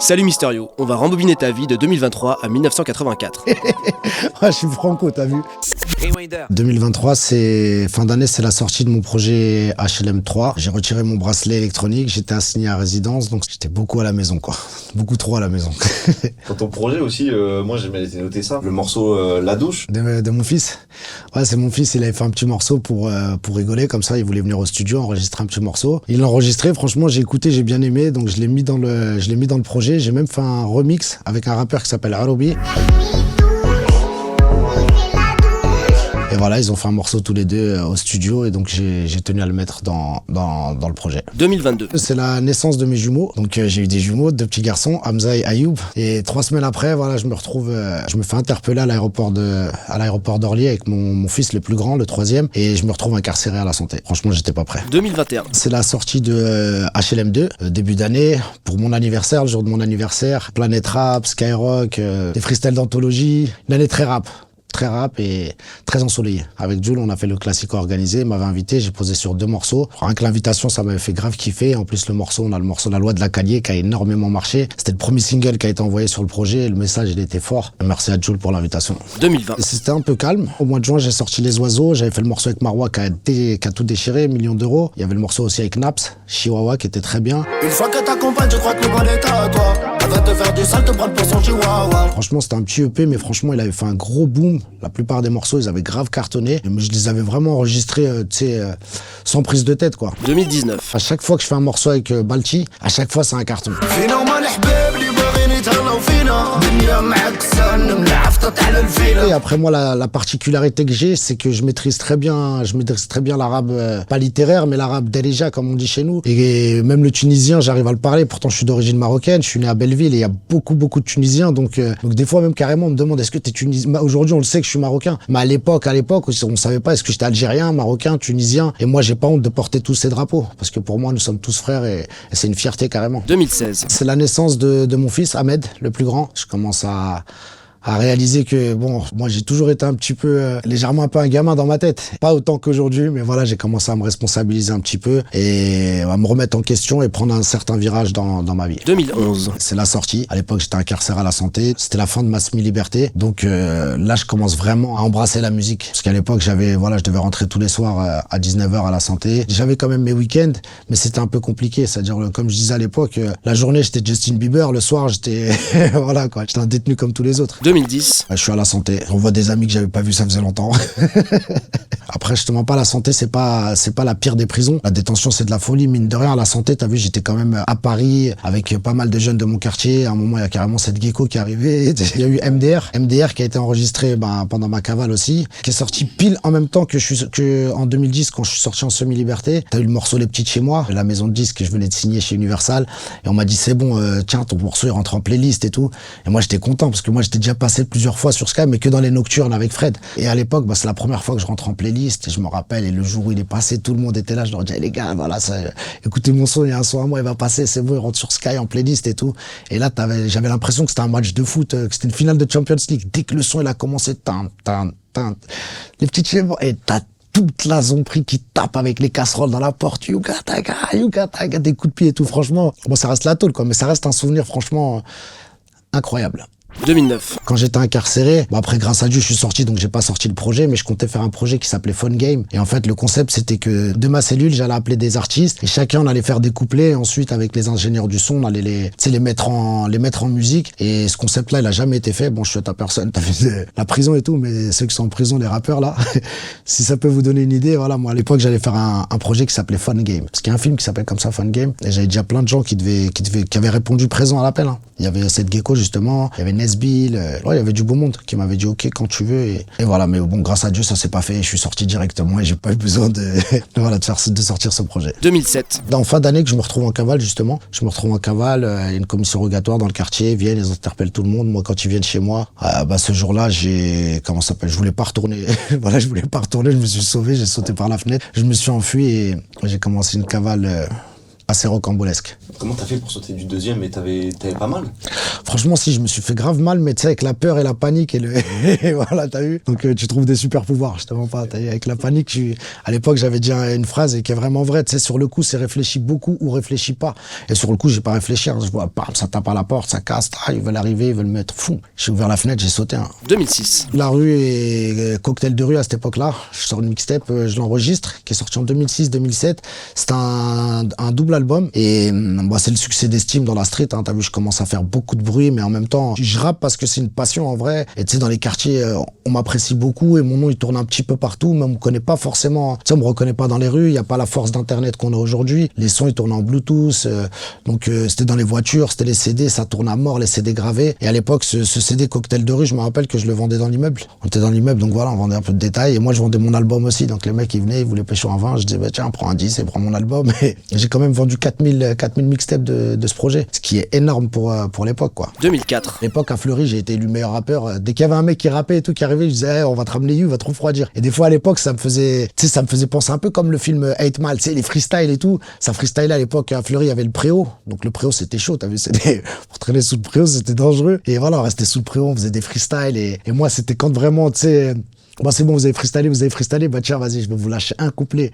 Salut Mysterio, on va rembobiner ta vie de 2023 à 1984. Ouais, je suis franco, t'as vu. 2023, c'est fin d'année, c'est la sortie de mon projet HLM 3. J'ai retiré mon bracelet électronique, j'étais assigné à résidence, donc j'étais beaucoup à la maison, quoi. Beaucoup trop à la maison. Pour ton projet aussi, moi j'ai noté ça, le morceau La Douche. De mon fils. Ouais, c'est mon fils, il avait fait un petit morceau pour rigoler, comme ça, il voulait venir au studio, enregistrer un petit morceau. Il l'a enregistré, franchement, j'ai écouté, j'ai bien aimé, donc je l'ai mis dans le projet. J'ai même fait un remix avec un rappeur qui s'appelle Arobi. Et voilà, ils ont fait un morceau tous les deux au studio et donc j'ai tenu à le mettre dans le projet. 2022. C'est la naissance de mes jumeaux. Donc j'ai eu des jumeaux, 2 petits garçons, Hamza et Ayoub. Et 3 semaines après, voilà, je me fais interpeller à l'aéroport d'Orly avec mon fils le plus grand, le 3e, et je me retrouve incarcéré à la santé. Franchement, j'étais pas prêt. 2021. C'est la sortie de HLM 2, début d'année, pour mon anniversaire, le jour de mon anniversaire. Planète Rap, Skyrock, des freestyles d'anthologie. Une année très rap et très ensoleillé. Avec Jules, on a fait le classique organisé, il m'avait invité, j'ai posé sur 2 morceaux. Rien que l'invitation, ça m'avait fait grave kiffer. En plus, on a le morceau La Loi de la Calier qui a énormément marché. C'était le premier single qui a été envoyé sur le projet et le message, il était fort. Merci à Jules pour l'invitation. 2020. C'était un peu calme. Au mois de juin, j'ai sorti Les Oiseaux, j'avais fait le morceau avec Marwa qui a tout déchiré, 1 million d'euros. Il y avait le morceau aussi avec Naps, Chihuahua qui était très bien. Une fois que t'accompagnes, je crois que le bon état à toi. Elle va te faire du sale, te prendre pour son chihuahua. Franchement, c'était un petit EP, mais franchement, il avait fait un gros boom. La plupart des morceaux, ils avaient grave cartonné. Mais je les avais vraiment enregistrés, sans prise de tête, quoi. 2019. À chaque fois que je fais un morceau avec Balti, à chaque fois, c'est un carton. Et après moi, la particularité que j'ai, c'est que je maîtrise très bien l'arabe, pas littéraire, mais l'arabe d'Elija, comme on dit chez nous. Et même le tunisien, j'arrive à le parler. Pourtant, je suis d'origine marocaine, je suis né à Belleville et il y a beaucoup de Tunisiens. Donc des fois, même carrément, on me demande est-ce que t'es tunisien. Aujourd'hui, on le sait que je suis marocain. Mais à l'époque, on savait pas est-ce que j'étais algérien, marocain, tunisien. Et moi, j'ai pas honte de porter tous ces drapeaux. Parce que pour moi, nous sommes tous frères et c'est une fierté carrément. 2016. C'est la naissance de mon fils, Ahmed, le plus grand. Je commence à réaliser que, bon, moi j'ai toujours été un petit peu, légèrement un peu un gamin dans ma tête. Pas autant qu'aujourd'hui, mais voilà, j'ai commencé à me responsabiliser un petit peu et à me remettre en question et prendre un certain virage dans ma vie. 2011. C'est la sortie. À l'époque, j'étais incarcéré à la santé. C'était la fin de ma semi-liberté. Donc là, je commence vraiment à embrasser la musique. Parce qu'à l'époque, je devais rentrer tous les soirs à 19h à la santé. J'avais quand même mes week-ends, mais c'était un peu compliqué. C'est-à-dire, comme je disais à l'époque, la journée, j'étais Justin Bieber. Le soir, j'étais, voilà, quoi. J'étais un détenu comme tous les autres. 2010. Je suis à la santé. On voit des amis que j'avais pas vus, ça faisait longtemps. Après, je te mens pas, la santé, c'est pas la pire des prisons. La détention, c'est de la folie. Mine de rien, la santé, t'as vu, j'étais quand même à Paris avec pas mal de jeunes de mon quartier. À un moment, il y a carrément cette gecko qui est arrivée. Il y a eu MDR qui a été enregistré pendant ma cavale aussi, qui est sorti pile en même temps que en 2010 quand je suis sorti en semi-liberté. T'as eu le morceau Les Petites chez moi, la maison de disques que je venais de signer chez Universal. Et on m'a dit c'est bon, tiens, ton morceau il rentre en playlist et tout. Et moi, j'étais content parce que moi, j'étais déjà passé plusieurs fois sur Sky, mais que dans les nocturnes avec Fred. Et à l'époque, c'est la première fois que je rentre en playlist. Et je me rappelle, et le jour où il est passé, tout le monde était là. Je leur disais, les gars, voilà, écoutez mon son, il y a un son à moi, il va passer, c'est bon, il rentre sur Sky en playlist et tout. Et là, j'avais l'impression que c'était un match de foot, que c'était une finale de Champions League. Dès que le son, il a commencé, les petites chèvres, et t'as toute la zombie qui tape avec les casseroles dans la porte. Yuga taga, des coups de pied et tout. Franchement, bon, ça reste la tôle, quoi, mais ça reste un souvenir, franchement, incroyable. 2009. Quand j'étais incarcéré, après grâce à Dieu je suis sorti, donc j'ai pas sorti le projet, mais je comptais faire un projet qui s'appelait Fun Game. Et en fait le concept c'était que de ma cellule j'allais appeler des artistes et chacun on allait faire des couplets. Et ensuite avec les ingénieurs du son on allait les mettre en musique. Et ce concept là il a jamais été fait. Bon je suis à ta personne, t'as vu la prison et tout, mais ceux qui sont en prison, les rappeurs là, si ça peut vous donner une idée, voilà, moi à l'époque j'allais faire un projet qui s'appelait Fun Game. Parce qu'il y a un film qui s'appelle comme ça Fun Game. Et j'avais déjà plein de gens qui avaient répondu présent à l'appel. Il y avait cette gecko justement, il y avait Nesbill, il y avait du beau monde qui m'avait dit ok quand tu veux et voilà, mais bon grâce à Dieu ça s'est pas fait, je suis sorti directement et j'ai pas eu besoin de sortir ce projet. 2007. En fin d'année que je me retrouve en cavale justement, il y a une commission rogatoire dans le quartier, ils viennent, ils interpellent tout le monde. Moi quand ils viennent chez moi, ce jour-là je voulais pas retourner, voilà je voulais pas retourner, je me suis sauvé, j'ai sauté par la fenêtre, je me suis enfui et j'ai commencé une cavale assez rocambolesque. Comment t'as fait pour sauter du deuxième et t'avais pas mal? Franchement, si, je me suis fait grave mal, mais tu sais, avec la peur et la panique et voilà, t'as vu. Donc tu trouves des super pouvoirs, je te mens pas. Avec la panique, à l'époque, j'avais dit une phrase et qui est vraiment vraie. Tu sais, sur le coup, c'est réfléchis beaucoup ou réfléchis pas. Et sur le coup, j'ai pas réfléchi. Je vois, bam, ça tape à la porte, ça casse, ils veulent arriver, ils veulent me mettre fou. J'ai ouvert la fenêtre, j'ai sauté. 2006. La rue et cocktail de rue à cette époque-là. Je sors une mixtape, je l'enregistre, qui est sorti en 2006-2007. C'est un double album et c'est le succès d'estime dans la street. Hein. T'as vu, je commence à faire beaucoup de bruit, mais en même temps, je rappe parce que c'est une passion en vrai. Et tu sais, dans les quartiers, on m'apprécie beaucoup et mon nom il tourne un petit peu partout, mais on me connaît pas forcément. Tu sais, on me reconnaît pas dans les rues. Il y a pas la force d'internet qu'on a aujourd'hui. Les sons ils tournent en Bluetooth, donc c'était dans les voitures, c'était les CD, ça tourne à mort, les CD gravés. Et à l'époque, ce CD cocktail de rue, je me rappelle que je le vendais dans l'immeuble. On était dans l'immeuble, donc voilà, on vendait un peu de détails. Et moi, je vendais mon album aussi. Donc les mecs, ils venaient, ils voulaient pêcher un 20. Je disais, tiens, prends un 10 et prends mon album. Et j'ai quand même vendu 4000 mixtapes de ce projet. Ce qui est énorme pour l'époque, quoi. 2004. À l'époque, à Fleury, j'ai été élu meilleur rappeur. Dès qu'il y avait un mec qui rappait et tout, qui arrivait, je disais, on va te ramener You, il va te refroidir. Et des fois, à l'époque, ça me faisait penser un peu comme le film 8 Mile, tu sais, les freestyles et tout. Ça freestyle à l'époque, à Fleury, il y avait le préau. Donc le préau, c'était chaud, t'as vu, pour traîner sous le préau, c'était dangereux. Et voilà, on restait sous le préau, on faisait des freestyles. Et moi, c'était quand vraiment, tu sais, c'est bon, vous avez freestylé, bah tiens, vas-y, je vais vous lâcher un couplet.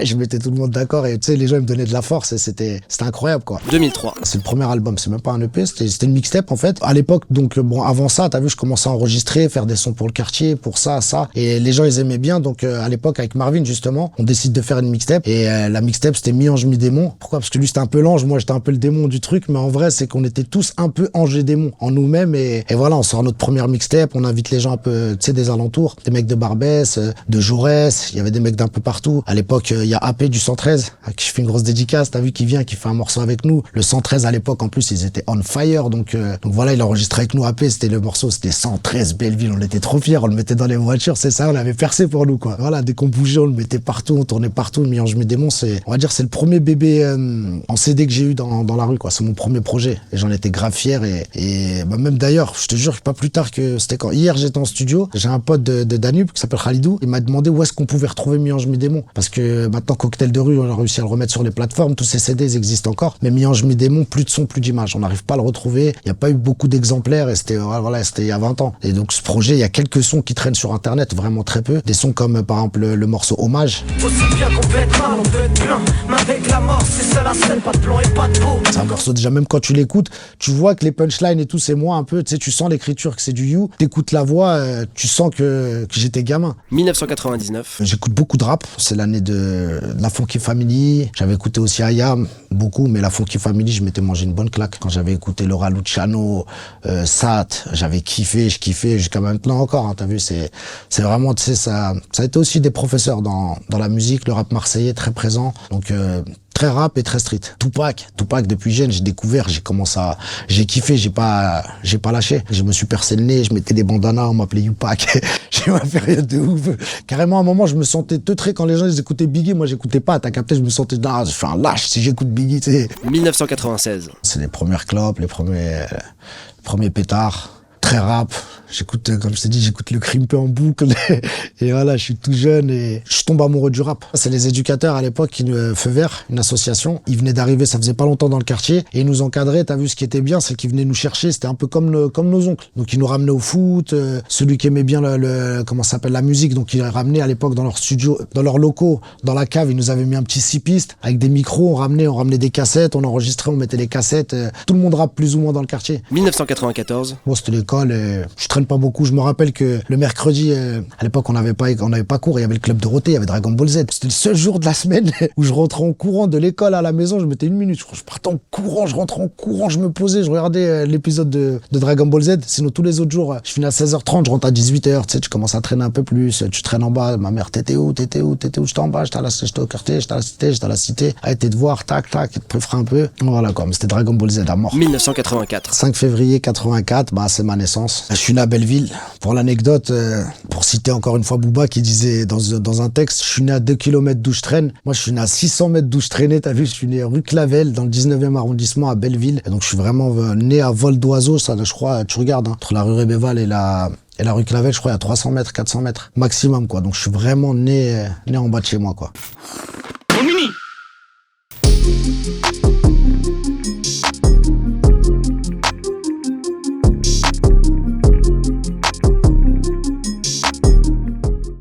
Je mettais tout le monde d'accord et tu sais, les gens ils me donnaient de la force et c'était incroyable, quoi. 2003. C'est le premier album, c'est même pas un EP, c'était une mixtape en fait. À l'époque, donc avant ça, t'as vu, je commençais à enregistrer, faire des sons pour le quartier, pour ça. Et les gens ils aimaient bien, donc à l'époque avec Marvin justement, on décide de faire une mixtape et la mixtape c'était mi-ange mi-démon. Pourquoi? Parce que lui c'était un peu l'ange, moi j'étais un peu le démon du truc, mais en vrai c'est qu'on était tous un peu ange et démon en nous-mêmes et voilà, on sort notre première mixtape, on invite les gens un peu, tu sais, des alentours, des mecs de Barbès, de Jaurès, il y avait des mecs d'un peu partout. À l'époque, il y a AP du 113, à qui je fais une grosse dédicace, t'as vu, qui vient, qui fait un morceau avec nous. Le 113 à l'époque, en plus, ils étaient on fire, donc voilà, il enregistrait avec nous AP, c'était le morceau, c'était 113 Belleville, on était trop fiers, on le mettait dans les voitures, c'est ça, on avait percé pour nous, quoi. Voilà, dès qu'on bougeait, on le mettait partout, on tournait partout, le Mi-Ange Mi-Démon, on va dire, c'est le premier bébé en CD que j'ai eu dans la rue, quoi. C'est mon premier projet, et j'en étais grave fier, et même d'ailleurs, je te jure, pas plus tard que, c'était quand, hier j'étais en studio, j'ai un pote de Danube, qui s'appelle Khalidou, il m'a demandé où est-ce qu'on pouvait retrouver Mi-Ange Mi-Démon. Parce que maintenant, Cocktail de rue, on a réussi à le remettre sur les plateformes, tous ces CD, ils existent encore. Mais Mi-Ange Mi-Démon, plus de son, plus d'image. On n'arrive pas à le retrouver. Il n'y a pas eu beaucoup d'exemplaires et c'était il y a 20 ans. Et donc, ce projet, il y a quelques sons qui traînent sur Internet, vraiment très peu. Des sons comme, par exemple, le morceau Hommage. C'est un morceau, déjà, même quand tu l'écoutes, tu vois que les punchlines et tout, c'est moi un peu, tu sais, tu sens l'écriture que c'est du You. T'écoutes la voix, tu sens que j'étais gamin. 1999. J'écoute beaucoup de rap. C'est l'année de la Funky Family. J'avais écouté aussi Ayam, beaucoup, mais la Funky Family, je m'étais mangé une bonne claque. Quand j'avais écouté Laura Luciano, Sat, j'avais kiffé, je kiffais jusqu'à maintenant encore. Hein, t'as vu, c'est vraiment, tu sais, ça a été aussi des professeurs dans la musique, le rap marseillais très présent. Donc très rap et très street. Tupac, depuis jeune, j'ai découvert, j'ai kiffé, j'ai pas lâché. Je me suis percé le nez, je mettais des bandanas, on m'appelait Yupac. J'ai eu ma période de ouf. Carrément, à un moment, je me sentais teutré quand les gens ils écoutaient Biggie, moi j'écoutais pas, t'as capté, je me sentais, je fais un lâche si j'écoute Biggie, tu sais. 1996. C'est les premières clopes, les premiers pétards. Très rap, j'écoute, comme je t'ai dit, j'écoute le Crimpé en boucle et voilà, je suis tout jeune et je tombe amoureux du rap. C'est les éducateurs à l'époque qui nous Feu Vert, une association. Ils venaient d'arriver, ça faisait pas longtemps dans le quartier et ils nous encadraient. T'as vu, ce qui était bien, c'est qu'ils venaient nous chercher. C'était un peu comme nos oncles. Donc ils nous ramenaient au foot. Celui qui aimait bien comment ça s'appelle, la musique, donc ils ramenaient à l'époque dans leur studio, dans leurs locaux, dans la cave. Ils nous avaient mis un petit 6 pistes avec des micros. On ramenait des cassettes, on enregistrait, on mettait les cassettes. Tout le monde rappe plus ou moins dans le quartier. 1994. Bon, c'était l'école. Je traîne pas beaucoup. Je me rappelle que le mercredi, à l'époque, on n'avait pas cours. Il y avait le club Dorothée, il y avait Dragon Ball Z. C'était le seul jour de la semaine où je rentrais en courant de l'école à la maison. Je mettais 1 minute. Je partais en courant, je rentrais en courant, je me posais, je regardais l'épisode de Dragon Ball Z. Sinon, tous les autre jours, je finis à 16h30, je rentre à 18h. Tu sais, tu commences à traîner un peu plus. Tu traînes en bas. Ma mère, t'étais où? J'étais en bas, j'étais au quartier, j'étais à la cité. Ah, tes devoirs, tac, il te préférait un peu. Voilà, quoi. Mais c'était Dragon Ball Z à mort. 1984. 5 février 84, c'est ma naissance. Je suis né à Belleville. Pour l'anecdote, pour citer encore une fois Booba qui disait dans un texte, je suis né à 2 km d'où je traîne. Moi, je suis né à 600 mètres d'où je traînais. T'as vu, je suis né rue Clavel, dans le 19e arrondissement à Belleville. Et donc, je suis vraiment né à vol d'oiseau. Ça, je crois, tu regardes, hein, entre la rue Rébéval et la rue Clavel, je crois, il y a 300 mètres, 400 mètres maximum, quoi. Donc, je suis vraiment né en bas de chez moi, quoi. Au Mini. Bye.